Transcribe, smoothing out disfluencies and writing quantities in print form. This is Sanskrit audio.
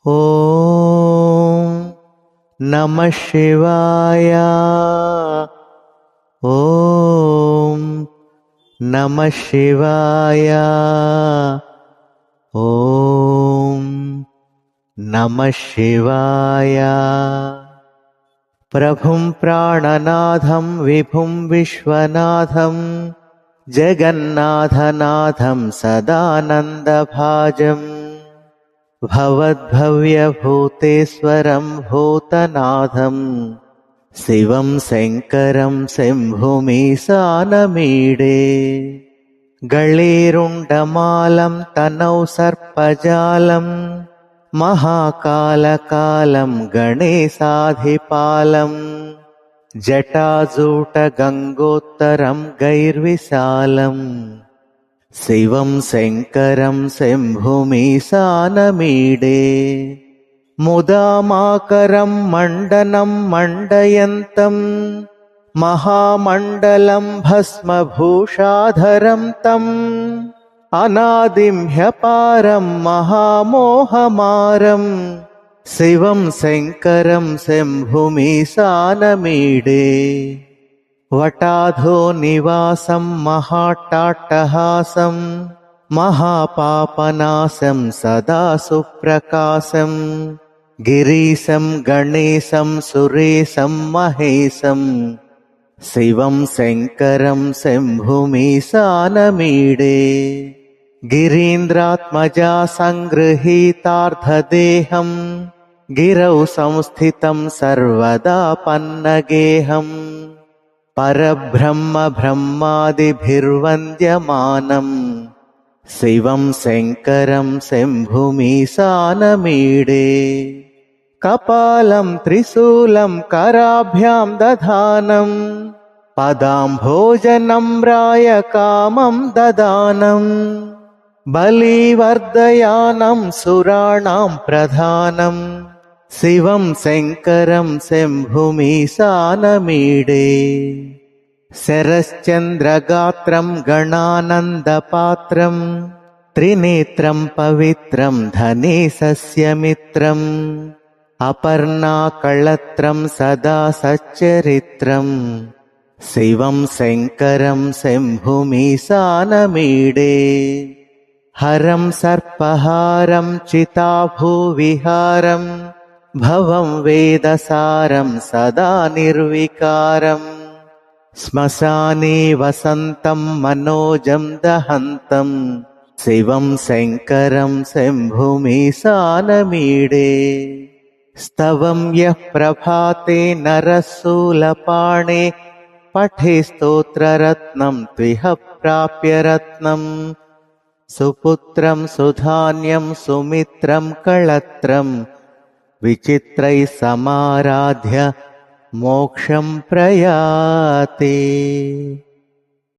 ॐ नमः शिवाय। ॐ नमः शिवाय। ॐ नमः शिवाय। प्रभुं प्राणनाथं विभुं विश्वनाथं जगन्नाथनाथं सदानन्दभाजम् भवद्भव्यभूतेश्वरं भूतनाथं शिवं शङ्करं शम्भुमीशानमीडे गळेरुण्डमालं तनौ सर्पजालं महाकालकालं गणेशाधिपालं जटाजूटगङ्गोत्तरं गैर्विशालम् शिवं शङ्करं शम्भुमीशानमीडे मुदामाकरं मण्डनं मण्डयन्तं महामण्डलं भस्मभूषाधरं तम् अनादिं ह्यपारं महामोहमारं शिवं शङ्करं शम्भुमीशानमीडे वटाधो निवासं महाट्टाट्टहासं महापापनाशं सदा सुप्रकाशं गिरीशं गणेशं सुरेशं महेशं शिवं शङ्करं शम्भुमीशानमीडे गिरीन्द्रात्मजा सङ्गृहीतार्धदेहं गिरौ संस्थितं सर्वदा पन्नगेहम् परब्रह्म ब्रह्मादिभिर्वन्द्यमानं शिवं शङ्करं शम्भुमीशानमीडे कपालं त्रिशूलं कराभ्यां दधानं पदाम्भोजनम्राय कामं ददानं बलिवर्धयानं सुराणां प्रधानं शिवं शङ्करं शम्भुमीशानमीडे शरश्चन्द्रगात्रं गणानन्दपात्रं त्रिनेत्रं पवित्रं धनेशस्य मित्रम् अपर्णाकळत्रं सदा सच्चरित्रं शिवं शङ्करं शम्भुमीशानमीडे हरं सर्पहारं चिताभूविहारं भवं वेदसारं सदा निर्विकारं श्मशाने वसन्तं मनोजं दहन्तं शिवं शङ्करं शम्भुमीशानमीडे स्तवं यः प्रभाते नरशूलपाणे पठे स्तोत्ररत्नं त्विह प्राप्य रत्नं सुपुत्रं सुधान्यं सुमित्रं कळत्रं विचित्रैः समाराध्य मोक्षं प्रयाति।